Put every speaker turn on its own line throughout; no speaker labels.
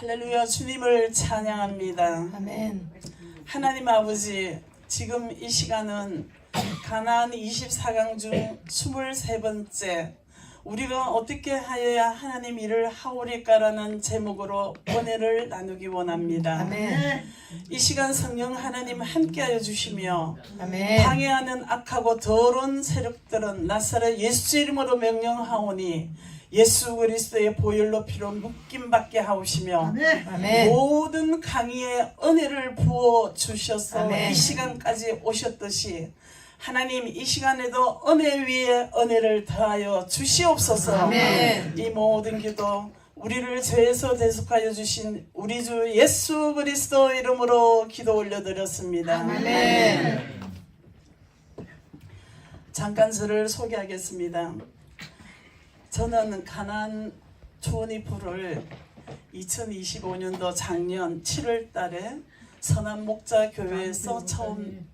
할렐루야. 주님을 찬양합니다.
아멘.
하나님 아버지, 지금 이 시간은 가나안 24강 중 23번째 우리가 어떻게 하여야 하나님 일을 하오리까라는 제목으로 은혜를 나누기 원합니다.
아멘.
이 시간 성령 하나님 함께하여 주시며
아멘.
방해하는 악하고 더러운 세력들은 나사렛 예수 이름으로 명령하오니 예수 그리스도의 보혈로 피로 묶임받게 하오시며
아멘.
모든 강의에 은혜를 부어 주셔서
아멘.
이 시간까지 오셨듯이 하나님 이 시간에도 은혜 위에 은혜를 더하여 주시옵소서.
아멘.
이 모든 기도 우리를 죄에서 대속하여 주신 우리 주 예수 그리스도 이름으로 기도 올려드렸습니다.
아멘.
잠깐 저를 소개하겠습니다. 저는 가나안 초원이프를 2025년도 작년 7월 달에 선한 목자 교회에서 처음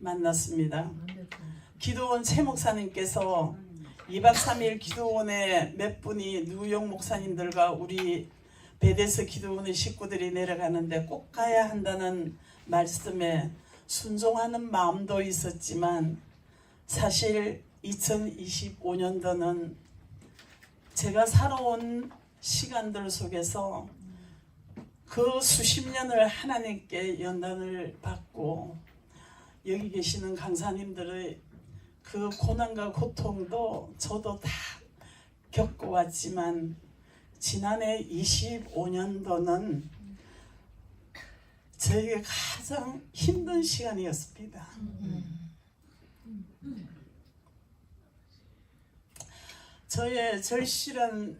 만났습니다. 기도원 최 목사님께서 2박 3일 기도원에 몇 분이 뉴욕 목사님들과 우리 베데스 기도원의 식구들이 내려가는데 꼭 가야 한다는 말씀에 순종하는 마음도 있었지만 사실 2025년도는 제가 살아온 시간들 속에서 그 수십 년을 하나님께 연단을 받고 여기 계시는 강사님들의 그 고난과 고통도 저도 다 겪어왔지만 지난해 25년도는 저에게 가장 힘든 시간이었습니다. 저의 절실한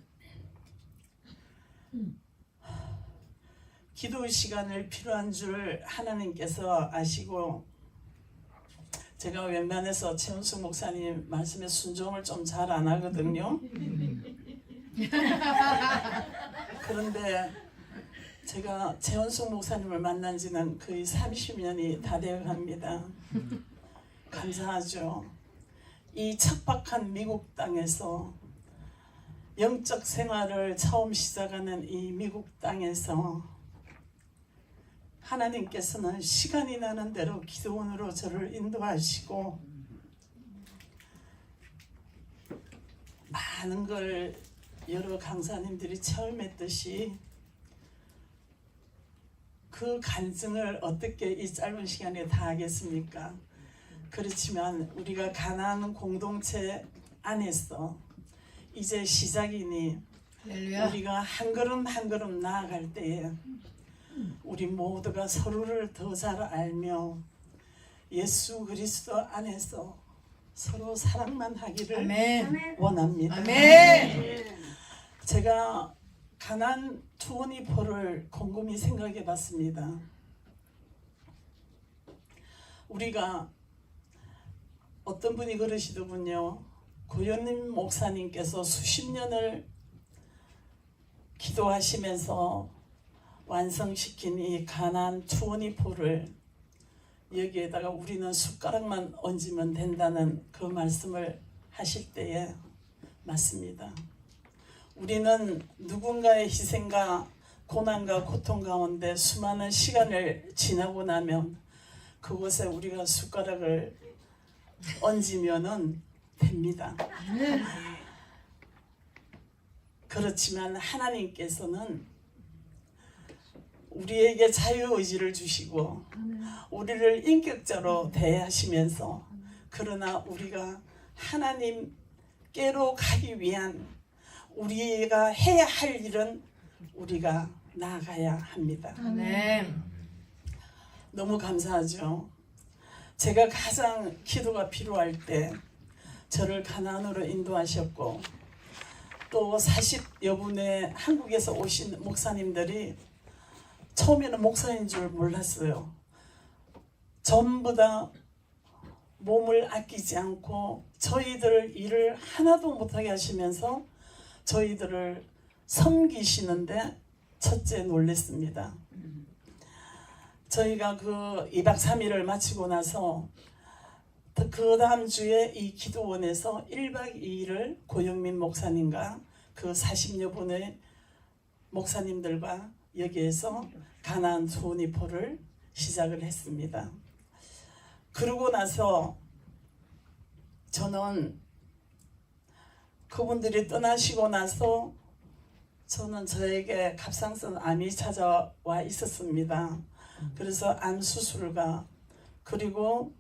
기도 시간을 필요한 줄 하나님께서 아시고 제가 웬만해서 최은숙 목사님 말씀에 순종을 좀 잘 안 하거든요. 그런데 제가 최은숙 목사님을 만난 지는 거의 30년이 다 되어 갑니다. 감사하죠. 이 척박한 미국 땅에서 영적 생활을 처음 시작하는 이 미국 땅에서 하나님께서는 시간이 나는 대로 기도원으로 저를 인도하시고 많은 걸 여러 강사님들이 체험했듯이 그 간증을 어떻게 이 짧은 시간에 다 하겠습니까? 그렇지만 우리가 가나안 공동체 안에서 이제 시작이니
할렐루야.
우리가 한 걸음 한 걸음 나아갈 때에 우리 모두가 서로를 더 잘 알며 예수 그리스도 안에서 서로 사랑만 하기를
아멘.
원합니다.
아멘.
제가 가나안 투어니포를 곰곰이 생각해 봤습니다. 우리가 어떤 분이 그러시더군요. 고현님 목사님께서 수십 년을 기도하시면서 완성시킨 이 가나안 투어니포를 여기에다가 우리는 숟가락만 얹으면 된다는 그 말씀을 하실 때에 맞습니다. 우리는 누군가의 희생과 고난과 고통 가운데 수많은 시간을 지나고 나면 그곳에 우리가 숟가락을 얹으면은 됩니다. 그렇지만 하나님께서는 우리에게 자유의지를 주시고 우리를 인격적으로 대하시면서 그러나 우리가 하나님께로 가기 위한 우리가 해야 할 일은 우리가 나아가야 합니다.
아멘.
너무 감사하죠. 제가 가장 기도가 필요할 때 저를 가나안으로 인도하셨고 또 40여 분의 한국에서 오신 목사님들이 처음에는 목사인 줄 몰랐어요. 전부 다 몸을 아끼지 않고 저희들 일을 하나도 못하게 하시면서 저희들을 섬기시는데 첫째 놀랬습니다. 저희가 그 2박 3일을 마치고 나서 그 다음 주에 이 기도원에서 1박 2일을 고영민 목사님과 그 40여 분의 목사님들과 여기에서 가나안 두오니포를 시작을 했습니다. 그러고 나서 저는 그분들이 떠나시고 나서 저는 저에게 갑상선 암이 찾아와 있었습니다. 그래서 암 수술과 그리고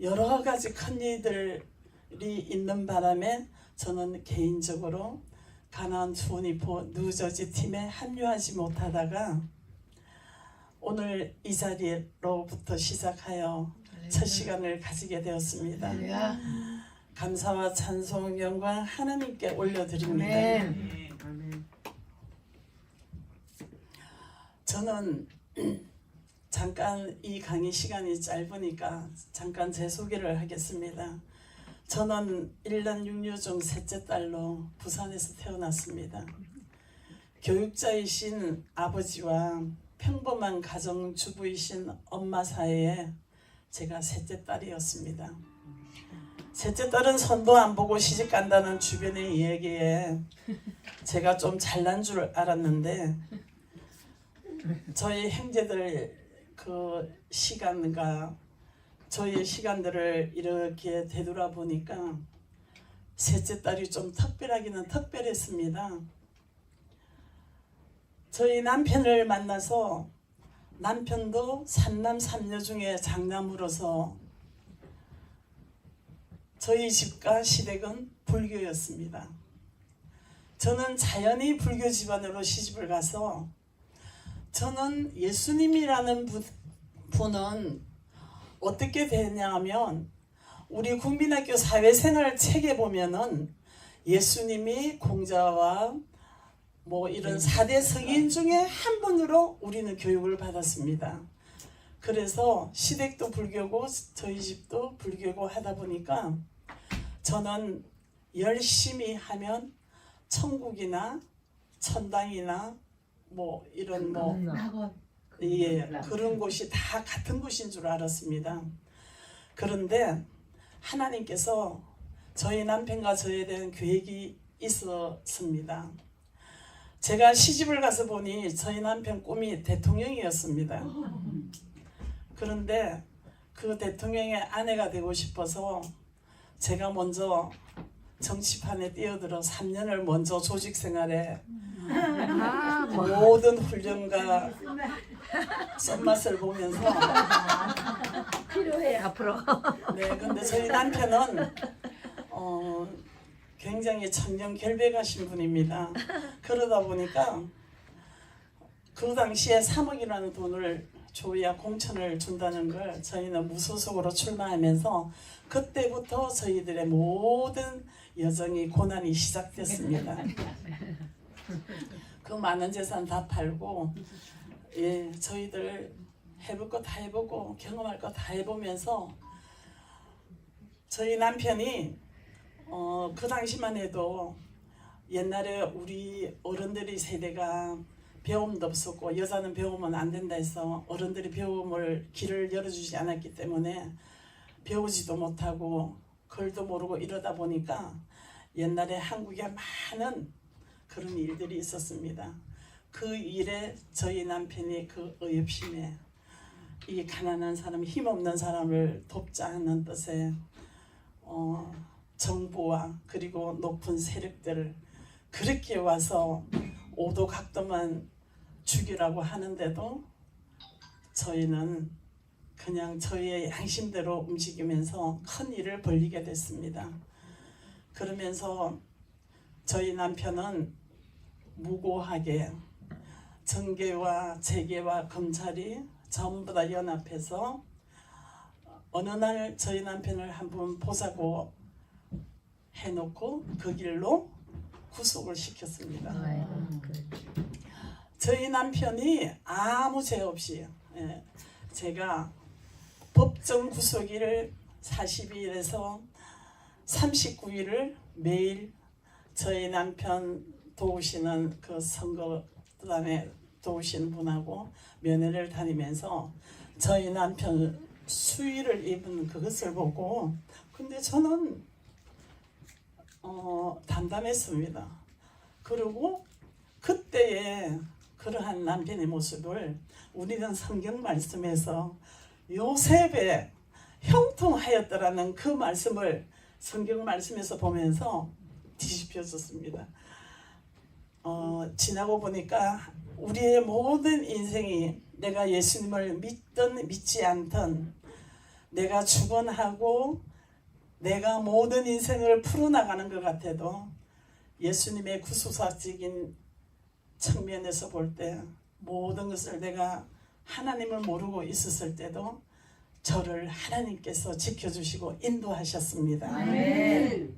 여러 가지 큰 일들이 있는 바람에 저는 개인적으로 가나안 두오니포 뉴저지 팀에 합류하지 못하다가 오늘 이 자리로부터 시작하여 첫 시간을 가지게 되었습니다.
할렐루야.
감사와 찬송 영광 하나님께 올려드립니다.
아멘.
저는 잠깐 이 강의 시간이 짧으니까 잠깐 제 소개를 하겠습니다. 저는 1년 6류 중 셋째 딸로 부산에서 태어났습니다. 교육자이신 아버지와 평범한 가정주부이신 엄마 사이에 제가 셋째 딸이었습니다. 셋째 딸은 선도 안 보고 시집 간다는 주변의 이야기에 제가 좀 잘난 줄 알았는데 저희 형제들 그 시간과 저희 시간들을 이렇게 되돌아보니까 셋째 딸이 좀 특별하기는 특별했습니다. 저희 남편을 만나서 남편도 삼남 삼녀 중에 장남으로서 저희 집과 시댁은 불교였습니다. 저는 자연히 불교 집안으로 시집을 가서 저는 예수님이라는 분은 어떻게 되냐면 우리 국민학교 사회생활 책에 보면은 예수님이 공자와 뭐 이런 4대 성인 중에 한 분으로 우리는 교육을 받았습니다. 그래서 시댁도 불교고 저희 집도 불교고 하다 보니까 저는 열심히 하면 천국이나 천당이나 뭐 이런 뭐 예, 그런 곳이 다 같은 곳인 줄 알았습니다. 그런데 하나님께서 저희 남편과 저에 대한 계획이 있었습니다. 제가 시집을 가서 보니 저희 남편 꿈이 대통령이었습니다. 그런데 그 대통령의 아내가 되고 싶어서 제가 먼저 정치판에 뛰어들어 3년을 먼저 조직 생활에 모든 훈련과 썸맛을 보면서
필요해 앞으로.
네, 근데 저희 남편은 굉장히 청렴 결백하신 분입니다. 그러다 보니까 그 당시에 3억이라는 돈을 줘야 공천을 준다는 걸 저희는 무소속으로 출마하면서 그때부터 저희들의 모든 여정이 고난이 시작됐습니다. 그 많은 재산 다 팔고 예, 저희들 해볼 거 다 해보고 경험할 거 다 해보면서 저희 남편이 그 당시만 해도 옛날에 우리 어른들이 세대가 배움도 없었고 여자는 배우면 안 된다 해서 어른들이 배움을 길을 열어주지 않았기 때문에 배우지도 못하고 글도 모르고 이러다 보니까 옛날에 한국에 많은 그런 일들이 있었습니다. 그 일에 저희 남편이 그 어여심에 이 가난한 사람, 힘없는 사람을 돕자는 뜻에 정부와 그리고 높은 세력들을 그렇게 와서 오도 각도만 죽이라고 하는데도 저희는 그냥 저희의 양심대로 움직이면서 큰 일을 벌이게 됐습니다. 그러면서 저희 남편은 무고하게 정계와 재계와 검찰이 전부 다 연합해서 어느 날 저희 남편을 한번 보자고 해놓고 그 길로 구속을 시켰습니다. 저희 남편이 아무 죄 없이 제가 법정 구속일을 40일에서 39일을 매일 저희 남편 도우시는 그 선거단에 도우시는 분하고 면회를 다니면서 저희 남편 수의를 입은 그것을 보고 근데 저는 담담했습니다. 그리고 그때의 그러한 남편의 모습을 우리는 성경 말씀에서 요셉의 형통하였더라는 그 말씀을 성경 말씀에서 보면서 뒤집혀졌습니다. 지나고 보니까 우리의 모든 인생이 내가 예수님을 믿든 믿지 않든 내가 죽어나고 내가 모든 인생을 풀어나가는 것 같아도 예수님의 구속사적인 측면에서 볼 때 모든 것을 내가 하나님을 모르고 있었을 때도 저를 하나님께서 지켜주시고 인도하셨습니다.
아멘.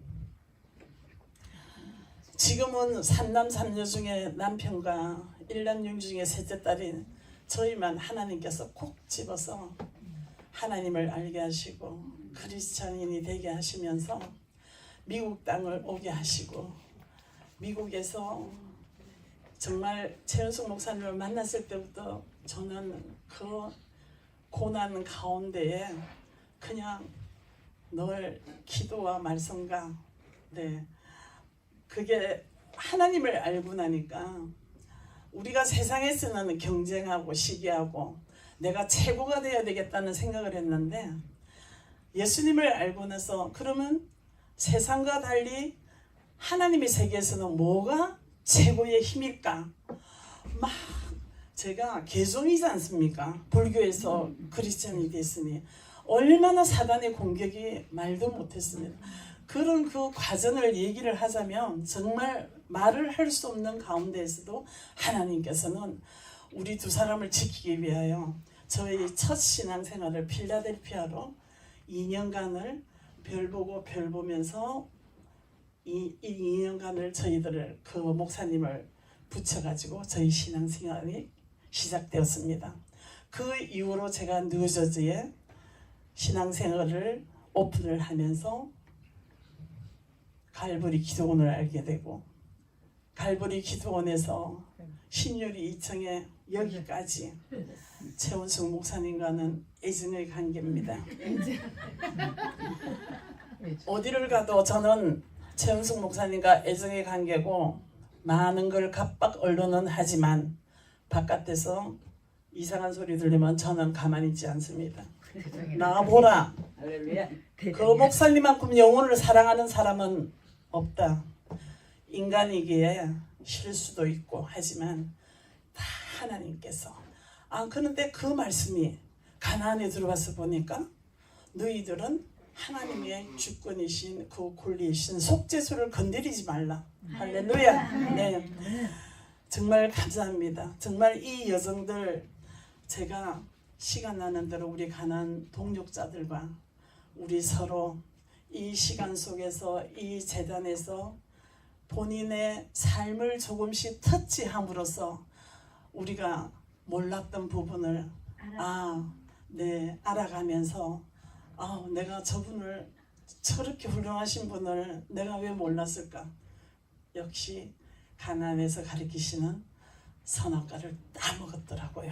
지금은 3남 3녀 중에 남편과 1남 6 중에 셋째 딸인 저희만 하나님께서 콕 집어서 하나님을 알게 하시고 크리스찬인이 되게 하시면서 미국 땅을 오게 하시고 미국에서 정말 최은숙 목사님을 만났을 때부터 저는 그 고난 가운데에 그냥 늘 기도와 말씀과 그게 하나님을 알고 나니까 우리가 세상에서는 경쟁하고 시기하고 내가 최고가 되어야 되겠다는 생각을 했는데 예수님을 알고 나서 그러면 세상과 달리 하나님의 세계에서는 뭐가 최고의 힘일까? 막 제가 개종이지 않습니까? 불교에서 크리스천이 됐으니 얼마나 사단의 공격이 말도 못했습니다. 그런 그 과정을 얘기를 하자면 정말 말을 할 수 없는 가운데에서도 하나님께서는 우리 두 사람을 지키기 위하여 저희 첫 신앙생활을 필라델피아로 2년간을 별 보고 별 보면서 이 2년간을 저희들을 그 목사님을 붙여가지고 저희 신앙생활이 시작되었습니다. 그 이후로 제가 뉴저지에 신앙생활을 오픈을 하면서 갈보리 기도원을 알게 되고 갈보리 기도원에서 신유리 2층에 여기까지 최원숙 목사님과는 애증의 관계입니다. 어디를 가도 저는 최원숙 목사님과 애정의 관계고 많은 걸 갑박 언론은 하지만 바깥에서 이상한 소리 들리면 저는 가만히 있지 않습니다. 나와보라. 그 목사님만큼 영혼을 사랑하는 사람은 없다. 인간이기에 실수도 있고 하지만 다 하나님께서 그런데 그 말씀이 가나안에 들어와서 보니까 너희들은 하나님의 주권이신 그 권리이신 속죄소를 건드리지 말라. 할렐루야. 네, 정말 감사합니다. 정말 이 여성들 제가 시간 나는 대로 우리 가나안 동역자들과 우리 서로 이 시간 속에서 이 재단에서 본인의 삶을 조금씩 터치함으로써 우리가 몰랐던 부분을 알아가면서 내가 저분을 저렇게 훌륭하신 분을 내가 왜 몰랐을까? 역시 가나안에서 가르치시는 선악과를 따먹었더라고요.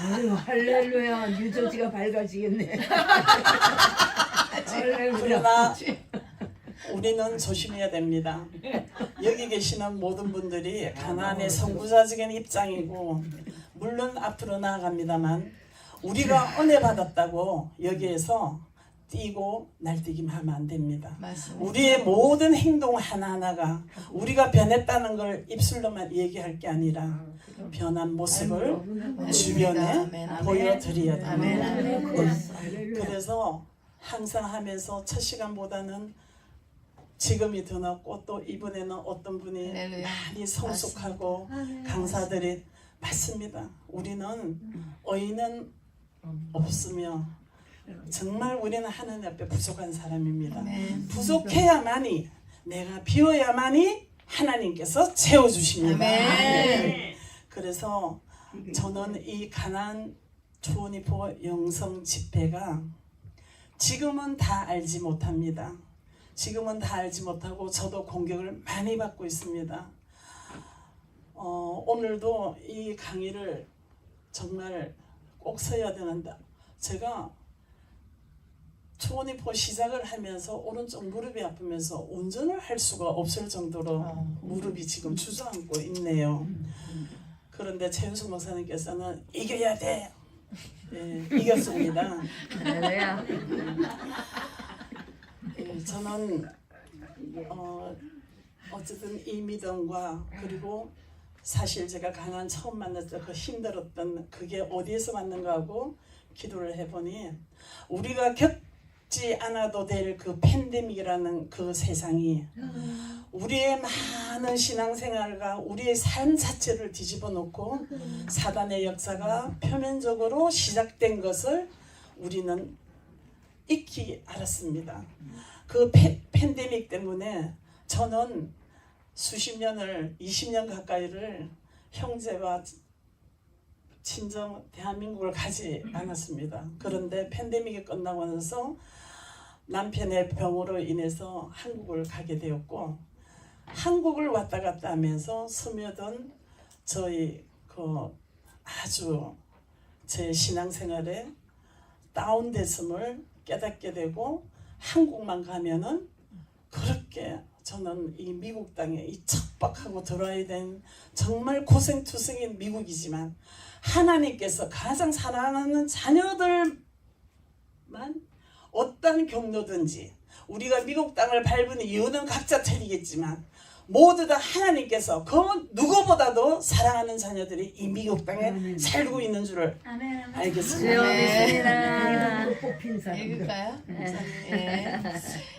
아유, 할렐루야. 뉴저지가 밝아지겠네.
그러나 우리는 조심해야 됩니다. 여기 계시는 모든 분들이 가나안의 선구자적인 입장이고 물론 앞으로 나아갑니다만 우리가 은혜 받았다고 여기에서 뛰고 날뛰기만 하면 안 됩니다.
맞습니다.
우리의 모든 행동 하나하나가 우리가 변했다는 걸 입술로만 얘기할 게 아니라 변한 모습을 주변에 보여드려야 됩니다. 네. 그래서 항상 하면서 첫 시간보다는 지금이 더 낫고 또 이번에는 어떤 분이
할렐루야.
많이 성숙하고 강사들이 맞습니다. 우리는 의인은 없으며 정말 우리는 하나님 앞에 부족한 사람입니다.
아멘.
부족해야만이 내가 비워야만이 하나님께서 채워주십니다.
아멘.
그래서 저는 이 가나안 초원이포 영성 집회가 지금은 다 알지 못합니다. 지금은 다 알지 못하고 저도 공격을 많이 받고 있습니다. 오늘도 이 강의를 정말 꼭 써야 되는데 제가 초원이포 시작을 하면서 오른쪽 무릎이 아프면서 운전을 할 수가 없을 정도로 무릎이 지금 주저앉고 있네요. 그런데 최윤숙 목사님께서는 이겨야 돼. 예, 이겼습니다.
할렐루야.
예, 저는 어쨌든 이 믿음과 그리고 사실 제가 가난 처음 만났을 때 그 힘들었던 그게 어디에서 왔는가 하고 기도를 해보니 우리가 겪지 않아도 될 그 팬데믹이라는 그 세상이 우리의 많은 신앙생활과 우리의 삶 자체를 뒤집어 놓고 사단의 역사가 표면적으로 시작된 것을 우리는 익히 알았습니다. 그 팬데믹 때문에 저는 수십 년을 20년 가까이를 형제와 친정 대한민국을 가지 않았습니다. 그런데 팬데믹이 끝나고 나서 남편의 병으로 인해서 한국을 가게 되었고 한국을 왔다 갔다 하면서 스며든 저희 그 아주 제 신앙생활에 다운됐음을 깨닫게 되고 한국만 가면은 그렇게 저는 이 미국 땅에 이 척박하고 들어야 된 정말 고생투성인 미국이지만 하나님께서 가장 사랑하는 자녀들만 어떤 경로든지 우리가 미국 땅을 밟은 이유는 각자 틀리겠지만 모두 다 하나님께서 그 누구보다도 사랑하는 자녀들이 이 미국 땅에 살고 있는 줄을 알겠습니다.
믿습니다.
뽑힌 사람.
읽을까요? 예.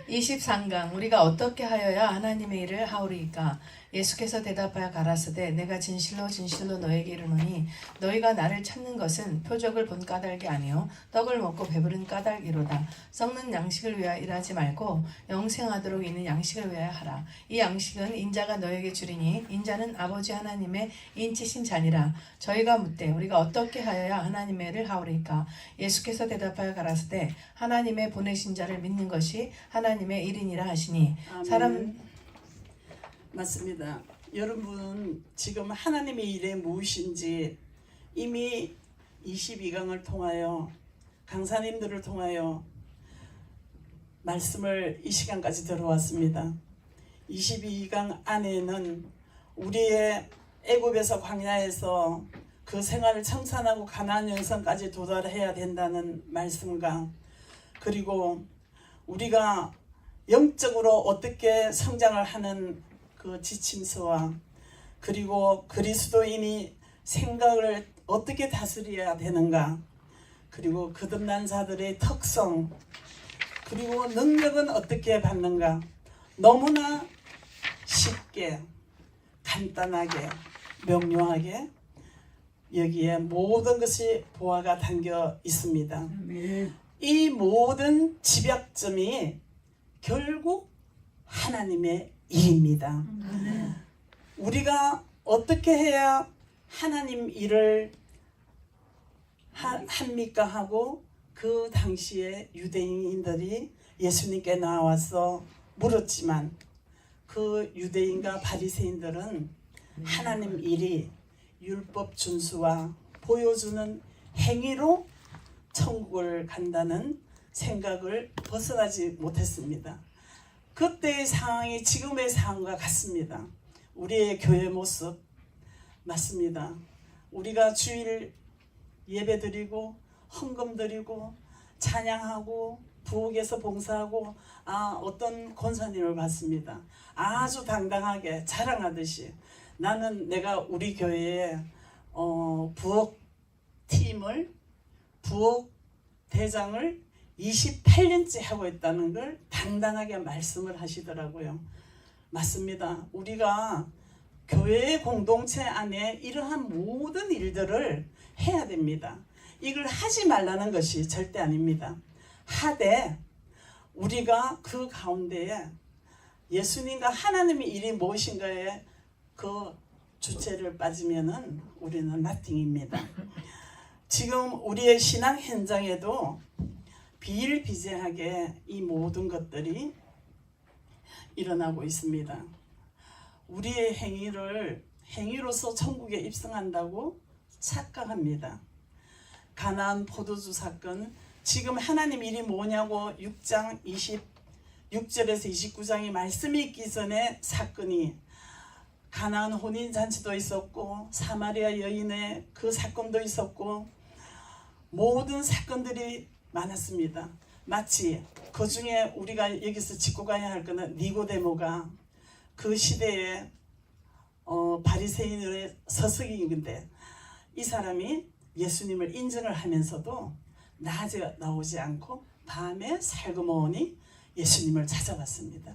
23강 우리가 어떻게 하여야 하나님의 일을 하오리이까 예수께서 대답하여 가라사대 내가 진실로 진실로 너에게 이르노니 너희가 나를 찾는 것은 표적을 본 까닭이 아니요 떡을 먹고 배부른 까닭이로다. 썩는 양식을 위하여 일하지 말고 영생하도록 있는 양식을 위하여 하라. 이 양식은 인자가 너에게 주리니 인자는 아버지 하나님의 인치신 자니라. 저희가 묻되 우리가 어떻게 하여야 하나님의 일을 하오리까 예수께서 대답하여 가라사대 하나님의 보내신 자를 믿는 것이 하나님의 일이니라 하시니 사람
맞습니다. 여러분 지금 하나님의 일에 무엇인지 이미 22강을 통하여 강사님들을 통하여 말씀을 이 시간까지 들어왔습니다. 22강 안에는 우리의 애굽에서 광야에서 그 생활을 청산하고 가나안 영성까지 도달해야 된다는 말씀과 그리고 우리가 영적으로 어떻게 성장을 하는 그 지침서와 그리고 그리스도인이 생각을 어떻게 다스려야 되는가 그리고 거듭난 자들의 특성 그리고 능력은 어떻게 받는가 너무나 쉽게 간단하게 명료하게 여기에 모든 것이 보화가 담겨 있습니다. 이 모든 집약점이 결국 하나님의 일입니다. 우리가 어떻게 해야 하나님 일을 합니까 하고 그 당시에 유대인들이 예수님께 나와서 물었지만 그 유대인과 바리새인들은 하나님 일이 율법 준수와 보여주는 행위로 천국을 간다는 생각을 벗어나지 못했습니다. 그때의 상황이 지금의 상황과 같습니다. 우리의 교회 모습 맞습니다. 우리가 주일 예배 드리고 헌금 드리고 찬양하고 부엌에서 봉사하고 어떤 권사님을 봤습니다. 아주 당당하게 자랑하듯이 나는 내가 우리 교회에 부엌 팀을 부엌 대장을 28년째 하고 있다는 걸 당당하게 말씀을 하시더라고요. 맞습니다. 우리가 교회의 공동체 안에 이러한 모든 일들을 해야 됩니다. 이걸 하지 말라는 것이 절대 아닙니다. 하되 우리가 그 가운데에 예수님과 하나님의 일이 무엇인가에 그 주체를 빠지면은 우리는 나띵입니다. 지금 우리의 신앙 현장에도 비일비재하게 이 모든 것들이 일어나고 있습니다. 우리의 행위로서 천국에 입성한다고 착각합니다. 가나안 포도주 사건, 지금 하나님 일이 뭐냐고 6장 26절에서 29장의 말씀이 있기 전에 사건이 가나안 혼인잔치도 있었고 사마리아 여인의 그 사건도 있었고 모든 사건들이 많았습니다. 마치 그 중에 우리가 여기서 짚고 가야 할 것은 니고데모가 그 시대에 바리새인의 서석인데 이 사람이 예수님을 인정을 하면서도 낮에 나오지 않고 밤에 살그머니 예수님을 찾아왔습니다.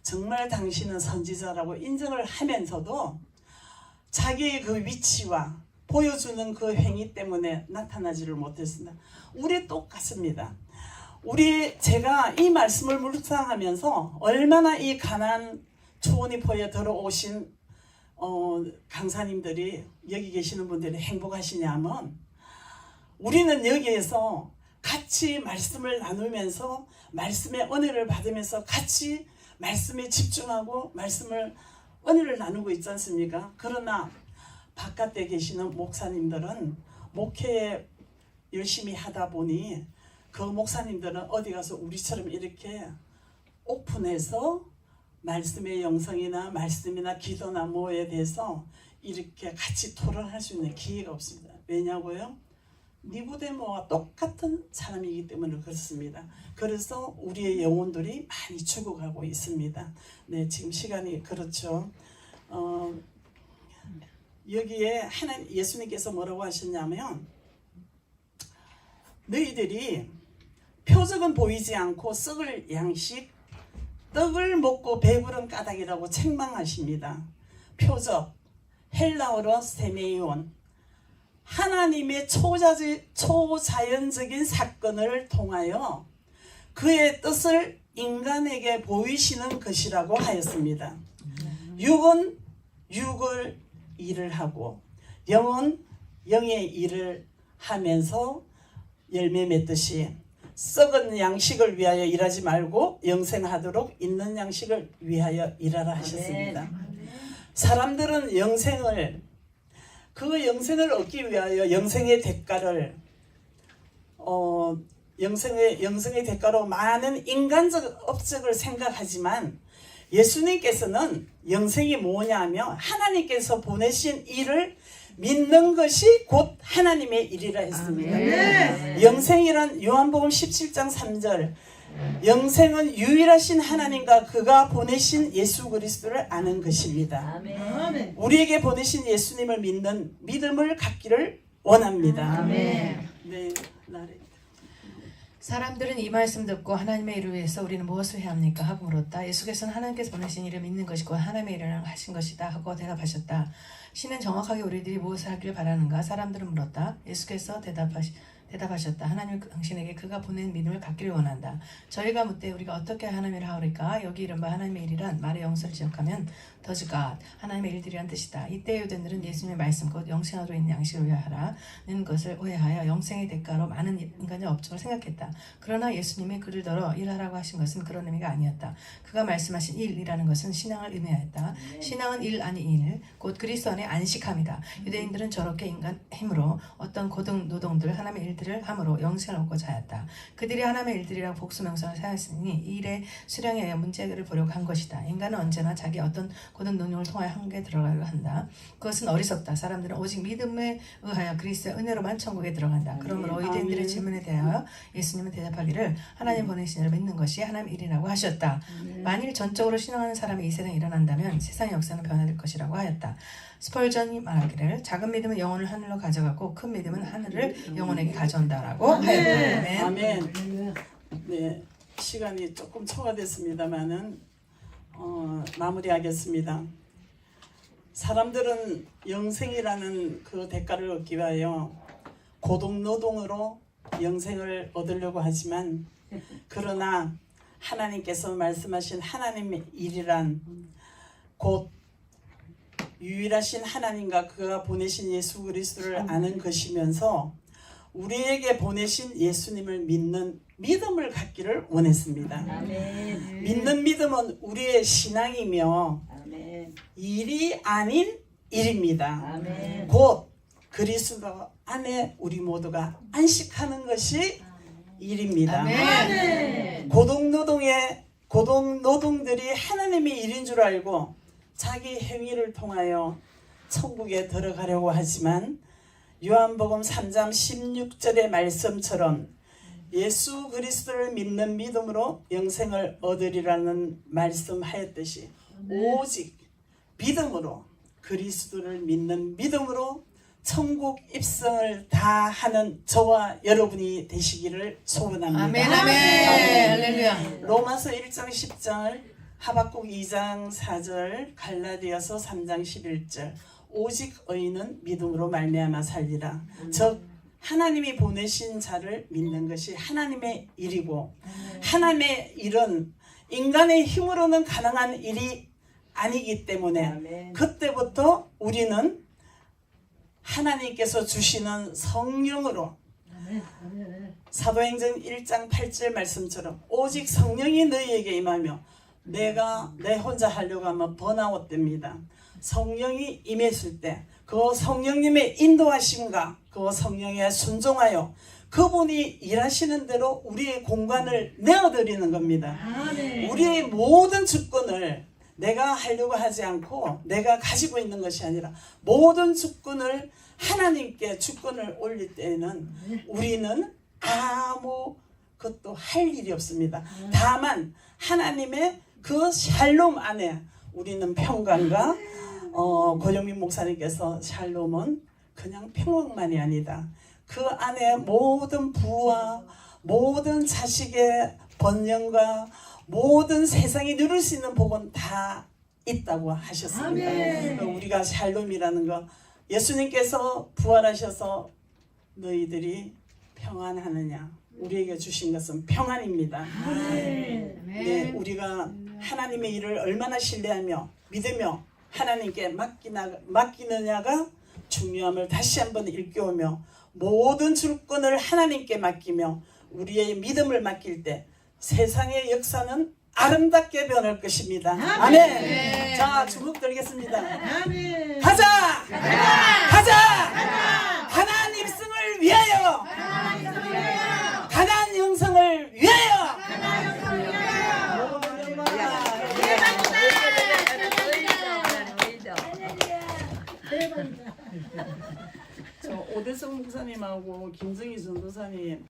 정말 당신은 선지자라고 인정을 하면서도 자기의 그 위치와 보여주는 그 행위 때문에 나타나지를 못했습니다. 우리 똑같습니다. 제가 이 말씀을 묵상하면서 얼마나 이 가나안 초원이포에 들어오신 강사님들이 여기 계시는 분들이 행복하시냐면 우리는 여기에서 같이 말씀을 나누면서 말씀의 은혜를 받으면서 같이 말씀에 집중하고 은혜를 나누고 있지 않습니까? 그러나 바깥에 계시는 목사님들은 목회에 열심히 하다 보니 그 목사님들은 어디 가서 우리처럼 이렇게 오픈해서 말씀의 영성이나 말씀이나 기도나 뭐에 대해서 이렇게 같이 토론할 수 있는 기회가 없습니다. 왜냐고요? 니고데모와 똑같은 사람이기 때문에 그렇습니다. 그래서 우리의 영혼들이 많이 죽어가고 있습니다. 네, 지금 시간이 그렇죠. 여기에 예수님께서 뭐라고 하셨냐면 너희들이 표적은 보이지 않고 썩을 양식 떡을 먹고 배부른 까닭이라고 책망하십니다. 표적, 헬라어로 세메이온, 하나님의 초자연적인 사건을 통하여 그의 뜻을 인간에게 보이시는 것이라고 하였습니다. 육은 육을 일을 하고 영은 영의 일을 하면서 열매 맺듯이 썩은 양식을 위하여 일하지 말고 영생하도록 있는 양식을 위하여 일하라 하셨습니다. 사람들은 그 영생을 얻기 위하여 영생의 대가를 영생의 대가로 많은 인간적 업적을 생각하지만 예수님께서는 영생이 뭐냐면 하나님께서 보내신 일을 믿는 것이 곧 하나님의 일이라 했습니다.
아멘.
영생이란 요한복음 17장 3절 영생은 유일하신 하나님과 그가 보내신 예수 그리스도를 아는 것입니다.
아멘.
우리에게 보내신 예수님을 믿는 믿음을 갖기를 원합니다.
아멘.
네, 나래.
사람들은 이 말씀 듣고 하나님의 일을 위해서 우리는 무엇을 해야 합니까? 하고 물었다. 예수께서는 하나님께서 보내신 일을 믿는 것이고 하나님의 일을 하신 것이다 하고 대답하셨다. 신은 정확하게 우리들이 무엇을 하기를 바라는가? 사람들은 물었다. 예수께서 대답하셨다. 하나님 당신에게 그가 보낸 믿음을 갖기를 원한다. 저희가 묻되 우리가 어떻게 하나님의 일을 하오리까? 여기 이른바 하나님의 일이란 말의 영서를 지역하면 더즈 갓 하나님의 일들이란 뜻이다. 이때 유대인들은 예수님의 말씀 곧 영생하도록 있는 양식을 위하라는 것을 오해하여 영생의 대가로 많은 인간의 업적을 생각했다. 그러나 예수님이 그를 더러 일하라고 하신 것은 그런 의미가 아니었다. 그가 말씀하신 일이라는 것은 신앙을 의미하였다. 신앙은 일 아니 일, 곧 그리스도 안에 안식함이다. 유대인들은 저렇게 인간 힘으로 어떤 고등 노동들 하나님의 일들을 함으로 영생을 얻고자 하였다. 그들이 하나님의 일들이라고 복수명성을 사용했으니 이 일의 수량에 의해 문제를 보려고 한 것이다. 인간은 언제나 자기 어떤 고등 능력을 통하여 한계에 들어가려 한다. 그것은 어리석다. 사람들은 오직 믿음에 의하여 그리스도의 은혜로만 천국에 들어간다. 그러므로 유대인들의 질문에 대하여 예수님은 대답하기를 하나님 보내신 이를 믿는 것이 하나님의 일이라고 하셨다. 만일 전적으로 신앙하는 사람이 이 세상에 일어난다면 세상의 역사는 변화될 것이라고 하였다. 스펄전이 말하기를 작은 믿음은 영혼을 하늘로 가져가고 큰 믿음은 하늘을 영혼에게 가져온다라고 하였다.
아멘. 네, 시간이 조금 초과됐습니다만은 마무리하겠습니다. 사람들은 영생이라는 그 대가를 얻기 위하여 고동노동으로 영생을 얻으려고 하지만 그러나 하나님께서 말씀하신 하나님의 일이란 곧 유일하신 하나님과 그가 보내신 예수 그리스도를 아는 것이면서 우리에게 보내신 예수님을 믿는 믿음을 갖기를 원했습니다.
아멘.
믿는 믿음은 우리의 신앙이며
아멘.
일이 아닌 일입니다.
아멘.
곧 그리스도 안에 우리 모두가 안식하는 것이 일입니다.
아멘.
고동노동들이 하나님의 일인 줄 알고 자기 행위를 통하여 천국에 들어가려고 하지만 요한복음 3장 16절의 말씀처럼 예수 그리스도를 믿는 믿음으로 영생을 얻으리라는 말씀하였듯이 오직 믿음으로 그리스도를 믿는 믿음으로 천국 입성을 다 하는 저와 여러분이 되시기를 소원합니다.
아멘. 아멘. 할렐루야.
로마서 1장 10절, 하박국 2장 4절, 갈라디아서 3장 11절. 오직 의인은 믿음으로 말미암아 살리라. 즉 하나님이 보내신 자를 믿는 것이 하나님의 일이고 하나님의 일은 인간의 힘으로는 가능한 일이 아니기 때문에 그때부터 우리는 하나님께서 주시는 성령으로 사도행전 1장 8절 말씀처럼 오직 성령이 너희에게 임하며 내가 내 혼자 하려고 하면 번아웃 됩니다. 성령이 임했을 때 그 성령님의 인도하심과 그 성령에 순종하여 그분이 일하시는 대로 우리의 공간을 내어드리는 겁니다. 우리의 모든 주권을 내가 하려고 하지 않고 내가 가지고 있는 것이 아니라 모든 주권을 하나님께 주권을 올릴 때에는 우리는 아무것도 할 일이 없습니다. 다만 하나님의 그 샬롬 안에 우리는 평강과 고영민 목사님께서 샬롬은 그냥 평강만이 아니다. 그 안에 모든 부와 모든 자식의 번영과 모든 세상이 누릴 수 있는 복은 다 있다고 하셨습니다. 우리가 샬롬이라는 거 예수님께서 부활하셔서 너희들이 평안하느냐 우리에게 주신 것은 평안입니다. 네, 우리가 하나님의 일을 얼마나 신뢰하며 믿으며 하나님께 맡기느냐가 중요함을 다시 한번 일깨우며 모든 주권을 하나님께 맡기며 우리의 믿음을 맡길 때 세상의 역사는 아름답게 변할 것입니다. 아멘. 자, 주목 드리겠습니다. 가자! 가자! 하나님 승을 위하여! 가나안 영성을 위하여! 저 오대성 목사님하고 김정희 전도사님